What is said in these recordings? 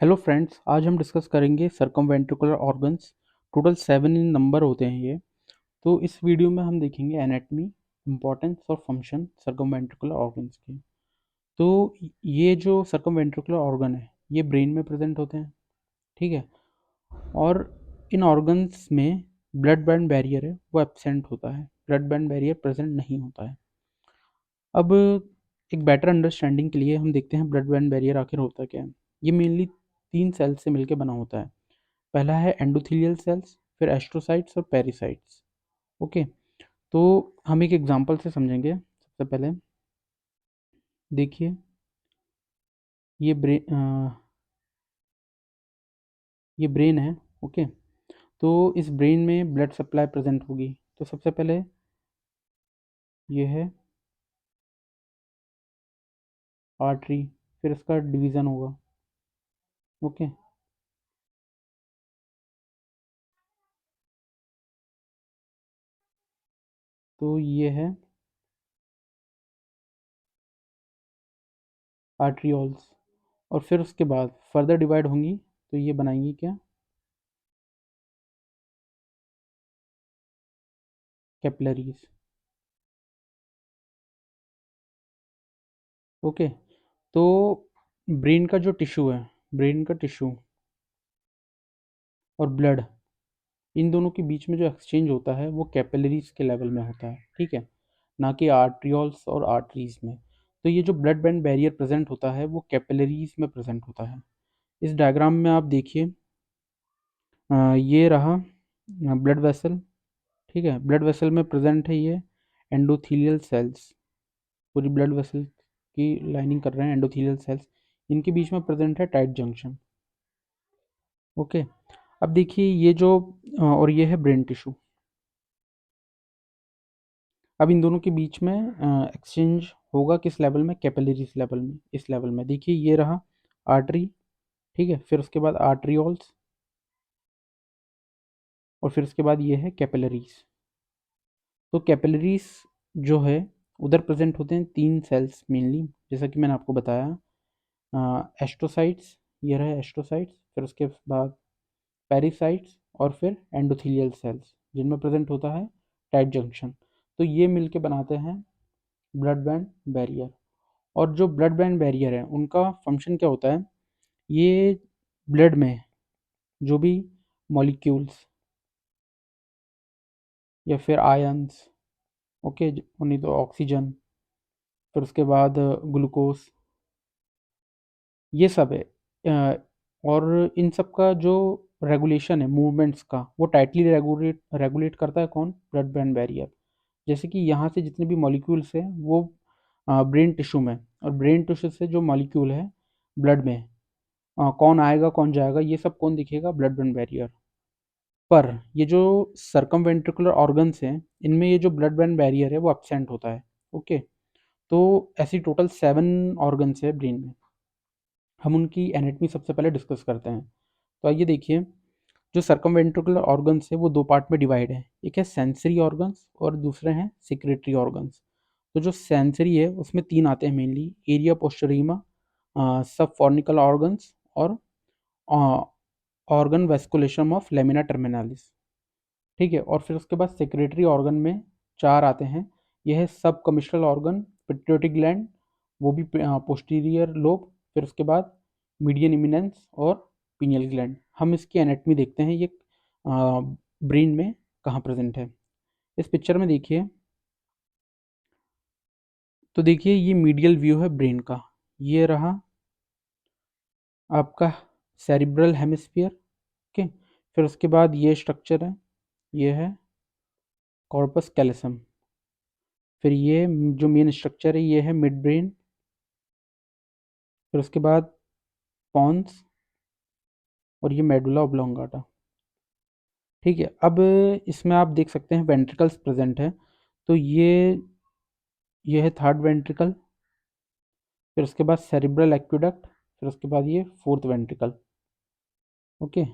Hello friends, आज हम discuss करेंगे सर्कमवेंट्रिकुलर ऑर्गन्स। टोटल 7 इन नंबर होते हैं ये। तो इस वीडियो में हम देखेंगे एनाटमी, इंपॉर्टेंस और फंक्शन सर्कमवेंट्रिकुलर ऑर्गन्स के। तो ये जो सर्कमवेंट्रिकुलर ऑर्गन है ये ब्रेन में प्रेजेंट होते हैं, ठीक है। और इन ऑर्गन्स में ब्लड ब्रेन बैरियर है वो एब्सेंट होता है, ब्लड ब्रेन बैरियर प्रेजेंट नहीं होता है। अब एक बेटर अंडरस्टैंडिंग के लिए हम देखते हैं ब्लड ब्रेन बैरियर आखिर होता क्या है। ये मेनली 3 सेल्स से मिलकर बना होता है। पहला है एंडोथेलियल सेल्स, फिर एस्ट्रोसाइट्स और पेरिसाइट्स। ओके, तो हम एक एग्जांपल से समझेंगे। सबसे पहले देखिए, ये ये ब्रेन है। ओके, तो इस ब्रेन में ब्लड सप्लाई प्रेजेंट होगी। तो सबसे पहले ये है आर्टरी, फिर इसका डिवीज़न होगा। ओके, तो ये है आर्ट्रियोल्स। और फिर उसके बाद फर्दर डिवाइड होंगी तो ये बनाएंगी क्या, कैपिलरीज। ओके, तो ब्रेन का जो टिश्यू है, ब्रेन का टिश्यू और ब्लड, इन दोनों के बीच में जो एक्सचेंज होता है वो कैपिलरीज के लेवल में होता है, ठीक है, ना कि आर्ट्रियोल्स और आर्टरीज में। तो ये जो ब्लड ब्रेन बैरियर प्रेजेंट होता है वो कैपिलरीज में प्रेजेंट होता है। इस डायग्राम में आप देखिए, ये रहा ब्लड वेसल, ठीक है। ब्लड वेसल में प्रेजेंट है ये एंडोथीलियल सेल्स, पूरी ब्लड वेसल की लाइनिंग कर रहे हैं एंडोथीलियल सेल्स। इनके बीच में प्रेजेंट है टाइट जंक्शन। ओके, अब देखिए ये जो और ये है ब्रेन टिश्यू। अब इन दोनों के बीच में एक्सचेंज होगा किस लेवल में, कैपिलरीज लेवल में। इस लेवल में देखिए ये रहा आर्टरी, ठीक है, फिर उसके बाद आर्ट्रियोल्स और फिर उसके बाद ये है कैपिलरीज। तो कैपिलरीज जो है उधर प्रेजेंट होते हैं 3 सेल्स मेनली, जैसा कि मैंने आपको बताया। एस्ट्रोसाइट्स, ये रहे एस्ट्रोसाइट्स, फिर उसके बाद पेरिसाइट्स और फिर एंडोथीलियल सेल्स जिनमें प्रेजेंट होता है टाइट जंक्शन। तो ये मिलके बनाते हैं ब्लड ब्रेन बैरियर। और जो ब्लड ब्रेन बैरियर है उनका फंक्शन क्या होता है, ये ब्लड में जो भी मॉलिक्यूल्स या फिर आयंस, ओके, नहीं तो ऑक्सीजन, फिर उसके बाद ग्लूकोज, ये सब है। और इन सब का जो रेगुलेशन है मूवमेंट्स का वो टाइटली रेगुलेट रेगुलेट करता है कौन, ब्लड ब्रेन बैरियर। जैसे कि यहाँ से जितने भी मॉलिक्यूल्स हैं वो ब्रेन टिश्यू में, और ब्रेन टिश्यू से जो मॉलिक्यूल है ब्लड में, कौन आएगा कौन जाएगा ये सब कौन दिखेगा, ब्लड ब्रेन बैरियर। पर ये जो सर्कमवेंट्रिकुलर ऑर्गन्स हैं इनमें ये जो ब्लड ब्रेन बैरियर है वो एब्सेंट होता है। ओके, तो ऐसी टोटल 7 ऑर्गन्स है ब्रेन में। हम उनकी एनाटमी सबसे पहले डिस्कस करते हैं। तो आइए देखिए, जो सर्कमवेंट्रिकुलर ऑर्गन्स है वो 2 पार्ट में डिवाइड है। एक है सेंसरी ऑर्गन्स और दूसरे हैं सिक्रेटरी ऑर्गन्स। तो जो सेंसरी है उसमें 3 आते हैं मेनली, एरिया पोस्टरीमा, सब फॉर्निकल ऑर्गन्स और ऑर्गन वेस्कुलेशन ऑफ लेमिना टर्मिनालिस, ठीक है। और फिर उसके बाद सेक्रेटरी ऑर्गन में 4 आते हैं। यह है सब कमिश्नल ऑर्गन, पिट्यूटरी ग्लैंड, वो भी पोस्टीरियर लोब, फिर उसके बाद मीडियन इमिनेंस और पीनियल ग्लैंड। हम इसकी एनाटमी देखते हैं, ये ब्रेन में कहाँ प्रेजेंट है। इस पिक्चर में देखिए, तो देखिए ये मीडियल व्यू है ब्रेन का। ये रहा आपका सेरिब्रल हेमिस्फीयर, ओके। फिर उसके बाद ये स्ट्रक्चर है, ये है कॉर्पस कैलोसम। फिर ये जो मेन स्ट्रक्चर है ये है मिड ब्रेन, फिर उसके बाद पॉन्स और ये मेडुला ऑब्लोंगाटा, ठीक है। अब इसमें आप देख सकते हैं वेंट्रिकल्स प्रेजेंट है। तो ये है थर्ड वेंट्रिकल, फिर उसके बाद सेरिब्रल एक्विडक्ट, फिर उसके बाद ये फोर्थ वेंट्रिकल। ओके,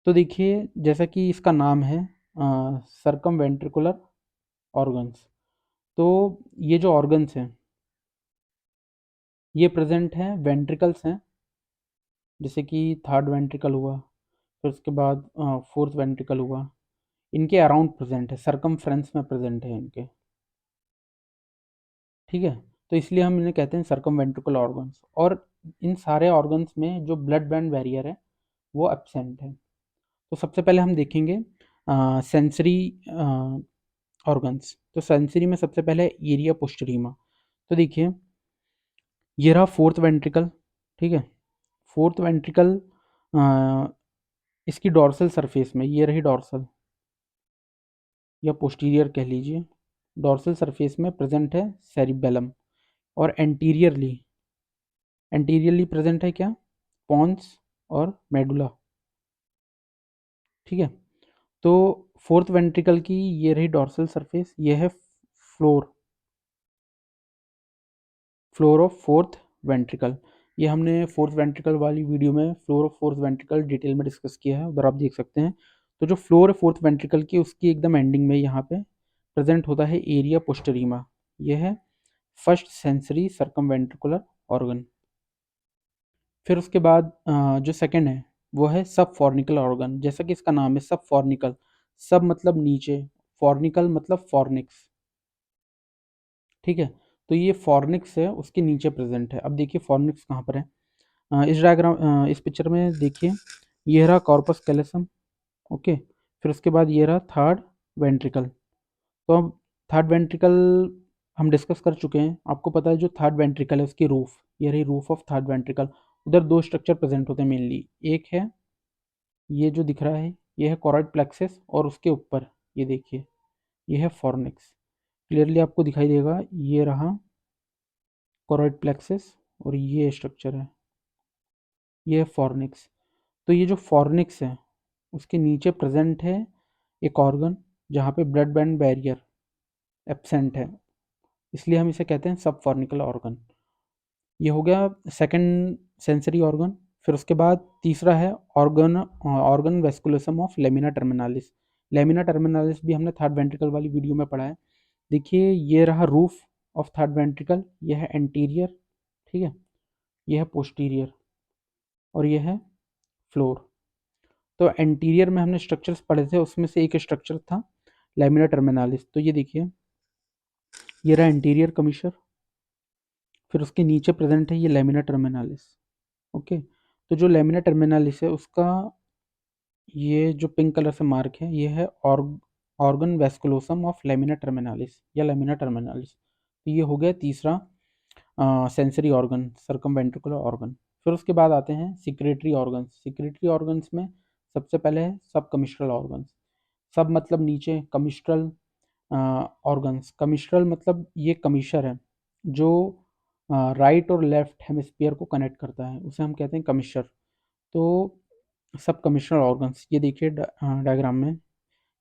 तो देखिए जैसा कि इसका नाम है सरकम वेंट्रिकुलर ऑर्गन्स, तो ये जो ऑर्गन्स हैं ये प्रेजेंट हैं, वेंट्रिकल्स हैं, जैसे कि थर्ड वेंट्रिकल हुआ, फिर उसके बाद फोर्थ वेंट्रिकल हुआ, इनके अराउंड प्रेजेंट है, सरकमफ्रेंस में प्रेजेंट है इनके, ठीक है। तो इसलिए हम इन्हें कहते हैं सर्कमवेंट्रिकल ऑर्गन्स। और इन सारे ऑर्गन्स में जो ब्लड ब्रेन बैरियर है वो एब्सेंट है। तो सबसे पहले हम देखेंगे सेंसरी ऑर्गन्स। तो सेंसरी में सबसे पहले एरिया पोस्टरीमा। तो देखिए, ये रहा फोर्थ वेंट्रिकल, ठीक है। फोर्थ वेंट्रिकल इसकी डॉर्सल सरफेस में, ये रही डॉर्सल या पोस्टीरियर कह लीजिए, डॉर्सल सरफेस में प्रेजेंट है सेरिबेलम। और एंटीरियरली प्रेजेंट है क्या, पॉन्स और मेडुला, ठीक है। तो फोर्थ वेंट्रिकल की ये रही डॉर्सल सरफेस, ये है फ्लोर ऑफ फोर्थ वेंट्रिकल। ये हमने फोर्थ वेंट्रिकल वाली वीडियो में floor of fourth ventricle detail में डिस्कस किया है, उधर आप देख सकते हैं। तो जो फ्लोर है फोर्थ वेंट्रिकल की, उसकी एकदम एंडिंग में यहाँ पे प्रेजेंट होता है एरिया पोस्टरीमा। यह है फर्स्ट सेंसरी सर्कमवेंट्रिकुलर ऑर्गन। फिर उसके बाद जो सेकंड है वो है सब फॉर्निकल ऑर्गन। जैसा कि इसका नाम है सब फॉर्निकल, सब मतलब नीचे, फॉर्निकल मतलब फॉर्निक्स, ठीक है। तो ये फॉर्निक्स है, उसके नीचे प्रेजेंट है। अब देखिए फॉर्निक्स कहाँ पर है। इस डायग्राम इस पिक्चर में देखिए, ये रहा कॉर्पस कैलोसम, ओके। फिर उसके बाद ये रहा थर्ड वेंट्रिकल। तो अब थर्ड वेंट्रिकल हम डिस्कस कर चुके हैं। आपको पता है जो थर्ड वेंट्रिकल है उसकी रूफ, ये रही रूफ ऑफ थर्ड वेंट्रिकल। उधर दो स्ट्रक्चर प्रेजेंट होते हैं मेनली, एक है ये जो दिख रहा है, ये है कॉरोइड प्लेक्सस, और उसके ऊपर ये देखिए, ये है फॉर्निक्स। क्लियरली आपको दिखाई देगा, ये रहा कॉरोइड प्लेक्सस और ये स्ट्रक्चर है, ये है फॉर्निक्स। तो ये जो फॉर्निक्स है उसके नीचे प्रेजेंट है एक ऑर्गन जहाँ पे ब्लड ब्रेन बैरियर एब्सेंट है, इसलिए हम इसे कहते हैं सब फॉर्निकल ऑर्गन। ये हो गया सेकंड सेंसरी ऑर्गन। फिर उसके बाद तीसरा है organ वेस्कुलसम of lamina terminalis. Lamina terminalis भी हमने थर्ड वेंट्रिकल वाली वीडियो में पढ़ा है। देखिए, ये रहा रूफ ऑफ थर्ड वेंट्रिकल, ये है एंटीरियर, ठीक है, ये है पोस्टीरियर और ये है फ्लोर। तो एंटीरियर में हमने स्ट्रक्चर्स पढ़े थे, उसमें से एक स्ट्रक्चर था लेमिना टर्मिनालिस। तो ये देखिए, ये रहा एंटीरियर कमीशर, फिर उसके नीचे प्रेजेंट है ये लेमिना टर्मिनालिस, ओके। तो जो लेमिना टर्मिनालिस है उसका ये जो पिंक कलर से मार्क है, ये है ऑर्गन वेस्कुलोसम ऑफ लेमिना टर्मिनालिस या लेमिना टर्मिनालिस। तो ये हो गया तीसरा सेंसरी ऑर्गन, सर्कमवेंट्रिकुलर ऑर्गन। फिर उसके बाद आते हैं सिक्रेटरी ऑर्गन्स। सिक्रेटरी ऑर्गन्स में सबसे पहले है सब कमिस्ट्रल ऑर्गन्स। सब मतलब नीचे, कमिस्ट्रल ऑर्गन्स, कमिस्ट्रल मतलब ये कमिशर है जो राइट और लेफ्ट हेमिस्फीयर को कनेक्ट करता है, उसे हम कहते हैं कमिशर। तो सब कमिश्नर ऑर्गन्स, ये देखिए डायग्राम में,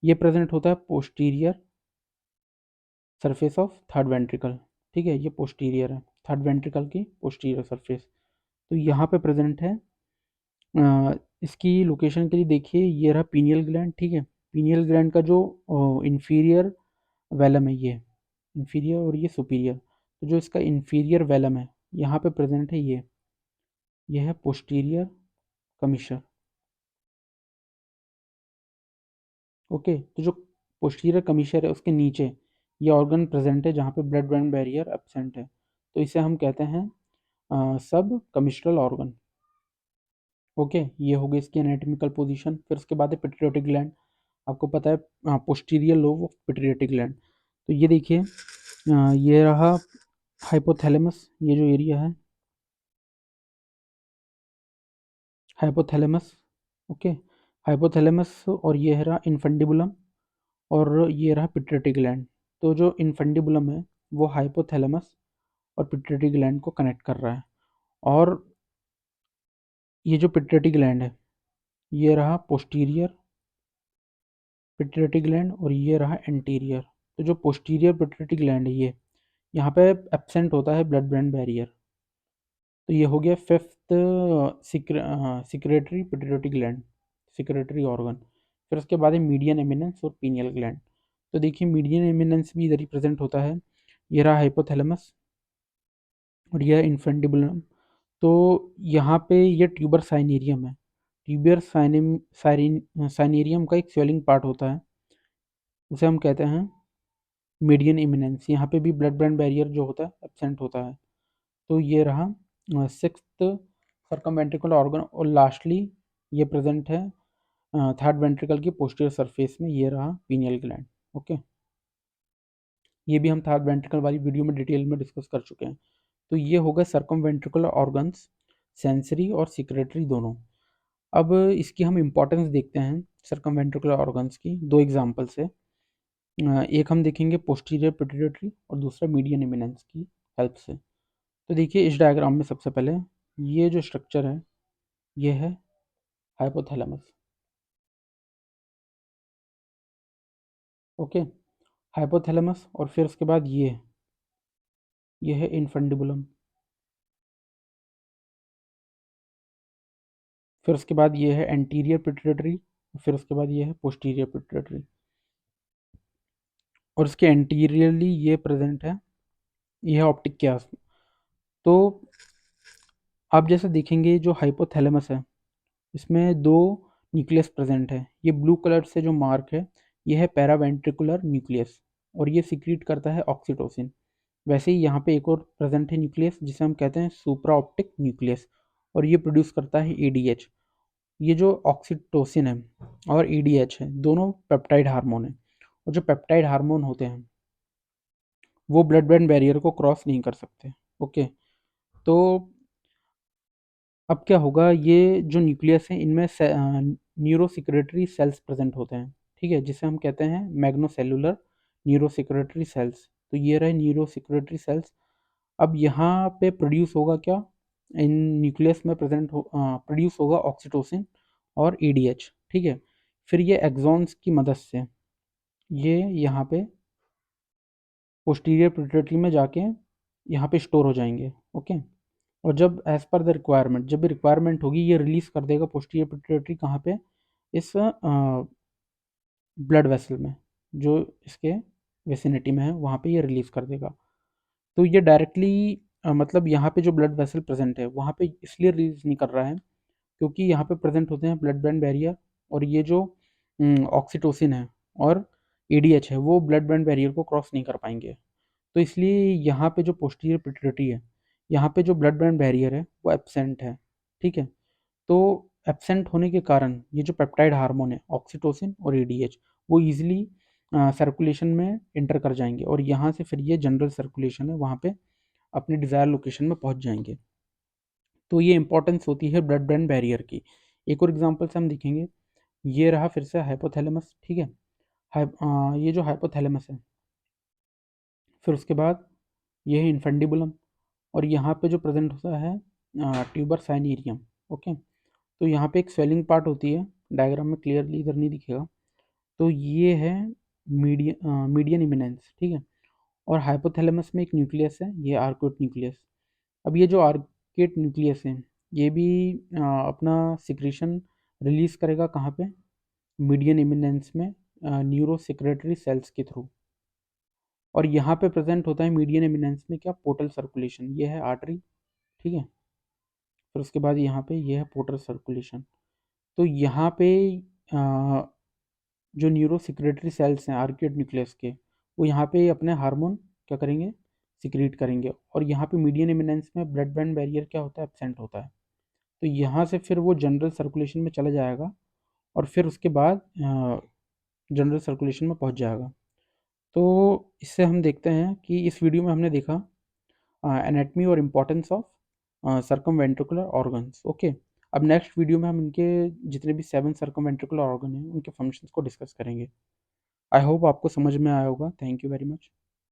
ये प्रेजेंट होता है posterior surface of third ventricle, ठीक है, ये पोस्टीरियर है थर्ड वेंट्रिकल की पोस्टीरियर सरफेस। तो यहाँ पे प्रेजेंट है इसकी लोकेशन के लिए देखिए, ये रहा पीनियल ग्लैंड, ठीक है। पीनियल ग्लैंड का जो इंफीरियर वेलम है, ये इंफीरियर और ये सुपीरियर। तो जो इसका इंफीरियर वेलम है यहाँ पे प्रेजेंट है, ये है पोस्टीरियर कमिशर, ओके। तो जो पोस्टीरियर कमीशर है उसके नीचे ये ऑर्गन प्रेजेंट है जहाँ पे ब्लड ब्रेन बैरियर एब्सेंट है, तो इसे हम कहते हैं सब कमिस्ट्रल ऑर्गन, ओके। ये हो गई इसकी एनाटॉमिकल पोजीशन। फिर उसके बाद है पिट्यूटरी ग्लैंड। आपको पता है posterior lobe of pituitary gland. तो ये देखिए, ये रहा हाइपोथैलेमस, ये जो एरिया है हाइपोथैलेमस, ओके, हाइपोथैलेमस। और ये रहा इन्फंडिबुलम और ये रहा पिट्यूटरी ग्लैंड। तो जो इन्फंडिबुलम है वो हाइपोथैलेमस और पिट्यूटरी ग्लैंड को कनेक्ट कर रहा है। और ये जो पिट्यूटरी ग्लैंड है ये रहा पोस्टीरियर पिट्यूटरी ग्लैंड और ये रहा एंटीरियर। तो जो पोस्टीरियर पिट्यूटरी ग्लैंड है ये यहाँ पे एब्सेंट होता है ब्लड ब्रेन बैरियर। तो ये हो गया fifth secretory pituitary gland, secretory organ. फिर उसके बाद है मीडियन एमिनेंस और पीनियल ग्लैंड। तो देखिए, मीडियन एमिनेंस भी इधर ही प्रेजेंट होता है, ये रहा हाइपोथैलेमस और यह इन्फेंडिबुलम। तो यहाँ पे ये ट्यूबर साइनेरियम है। ट्यूबर साइनेरियम का एक स्वेलिंग पार्ट होता है, उसे हम कहते हैं मीडियन इमिनेंस। यहाँ पे भी ब्लड ब्रेन बैरियर जो होता है एब्सेंट होता है। तो ये रहा सिक्स्थ सर्कमवेंट्रिकुलर ऑर्गन, और लास्टली ये प्रेजेंट है थर्ड वेंट्रिकल की पोस्टीरियर सरफेस में। ये रहा पीनियल ग्लैंड। ओके, ये भी हम थर्ड वेंट्रिकल वाली वीडियो में डिटेल में डिस्कस कर चुके हैं। तो ये हो गए सर्कमवेंट्रिकुलर ऑर्गन्स, सेंसरी और सिक्रेटरी दोनों। अब इसकी हम इम्पोर्टेंस देखते हैं सर्कमवेंट्रिकुलर ऑर्गन्स की दो एग्जांपल से। एक हम देखेंगे पोस्टीरियर पिट्यूटरी और दूसरा मीडियन इमिनेंस की हेल्प से। तो देखिए इस डायग्राम में सबसे पहले ये जो स्ट्रक्चर है ये है हाइपोथैलेमस। ओके, हाइपोथैलेमस, और फिर उसके बाद ये है इन्फंडिबुलम। फिर उसके बाद ये है एंटीरियर पिट्यूटरी, फिर उसके बाद ये है पोस्टीरियर पिट्यूटरी, और इसके एंटीरियरली ये प्रेजेंट है, ये है ऑप्टिक कियास। तो आप जैसे देखेंगे जो हाइपोथैलेमस है इसमें दो न्यूक्लियस प्रेजेंट है। ये ब्लू कलर से जो मार्क है ये है पैरावेंट्रिकुलर न्यूक्लियस, और ये सीक्रेट करता है ऑक्सीटोसिन। वैसे ही यहाँ पे एक और प्रेजेंट है न्यूक्लियस जिसे हम कहते हैं सुप्रा ऑप्टिक न्यूक्लियस, और ये प्रोड्यूस करता है ईडीएच। ये जो ऑक्सीटोसिन है और ईडीएच है दोनों पेप्टाइड हार्मोन है, और जो पेप्टाइड हार्मोन होते हैं वो ब्लड ब्रेन बैरियर को क्रॉस नहीं कर सकते। ओके, तो अब क्या होगा, ये जो न्यूक्लियस है इनमें न्यूरोसिक्रेटरी सेल्स प्रेजेंट होते हैं, ठीक है, जिसे हम कहते हैं मैग्नोसेलुलर न्यूरोसिक्रेटरी सेल्स। तो ये रहे न्यूरोसिक्रेटरी सेल्स। अब यहाँ पे प्रोड्यूस होगा क्या, इन न्यूक्लियस में प्रोड्यूस होगा ऑक्सीटोसिन और ईडीएच, ठीक है। फिर ये एक्सॉन्स की मदद से ये यहाँ पे पोस्टीरियर पिट्यूटरी में जाके यहाँ पे स्टोर हो जाएंगे। ओके, और जब एज पर द रिक्वायरमेंट, जब भी रिक्वायरमेंट होगी ये रिलीज कर देगा पोस्टीरियर पिट्यूटरी कहाँ पे, इस ब्लड वेसल में जो इसके विसिनिटी में है वहाँ पे ये रिलीज कर देगा। तो ये डायरेक्टली मतलब यहाँ पे जो ब्लड वेसल प्रेजेंट है वहाँ पे इसलिए रिलीज नहीं कर रहा है क्योंकि यहाँ पे प्रेजेंट होते हैं ब्लड ब्रेन बैरियर, और ये जो ऑक्सीटोसिन है और एडीएच है वो ब्लड ब्रेन बैरियर को क्रॉस नहीं कर पाएंगे। तो इसलिए यहाँ पे जो पोस्टीरियर पिट्यूटरी है यहाँ पे जो ब्लड ब्रेन बैरियर है वो एब्सेंट है, ठीक है। तो एब्सेंट होने के कारण ये जो पेप्टाइड हार्मोन है ऑक्सीटोसिन और एडीएच वो इजीली सर्कुलेशन में इंटर कर जाएंगे, और यहाँ से फिर ये जनरल सर्कुलेशन है वहाँ पे अपने डिज़ायर लोकेशन में पहुँच जाएंगे। तो ये इंपॉर्टेंस होती है ब्लड ब्रेन बैरियर की। एक और एग्जांपल से हम देखेंगे, ये रहा फिर से हाइपोथैलेमस, ठीक है। ये जो हाइपोथैलेमस है, फिर उसके बाद ये है इन्फेंडिबुलम, और यहाँ पे जो प्रेजेंट होता है ट्यूबर साइनेरियम। ओके, तो यहाँ पे एक स्वेलिंग पार्ट होती है, डायग्राम में क्लियरली इधर नहीं दिखेगा। तो ये है मीडियन इमिनेंस, ठीक है। और हाइपोथैलेमस में एक न्यूक्लियस है, ये आर्कुएट न्यूक्लियस। अब ये जो आर्कुएट न्यूक्लियस है ये भी अपना सिक्रीशन रिलीज करेगा कहाँ पे, मीडियन इमिनेंस में, न्यूरो सिक्रेटरी सेल्स के थ्रू। और यहाँ पे प्रेजेंट होता है मीडियन इमिनेंस में क्या, पोर्टल सर्कुलेशन। ये है आर्टरी, ठीक है। फिर उसके बाद यहाँ पे ये है पोर्टल सर्कुलेशन। तो यहाँ पे अ, जो न्यूरो सिक्रेटरी सेल्स हैं आर्किड न्यूक्लियस के, वो यहाँ पे अपने हार्मोन क्या करेंगे, सिक्रीट करेंगे। और यहाँ पे मीडियन इमिनेंस में ब्लड ब्रेन बैरियर क्या होता है, एब्सेंट होता है। तो यहाँ से फिर वो जनरल सर्कुलेशन में चला जाएगा, और फिर उसके बाद जनरल सर्कुलेशन में पहुँच जाएगा। तो इससे हम देखते हैं कि इस वीडियो में हमने देखा एनाटमी और इम्पोर्टेंस ऑफ सर्कमवेंट्रिकुलर ऑर्गन्स। ओके, अब नेक्स्ट वीडियो में हम इनके जितने भी 7 सर्कमवेंट्रिकुलर ऑर्गन हैं उनके फंक्शंस को डिस्कस करेंगे। आई होप आपको समझ में आया होगा। Thank you very much.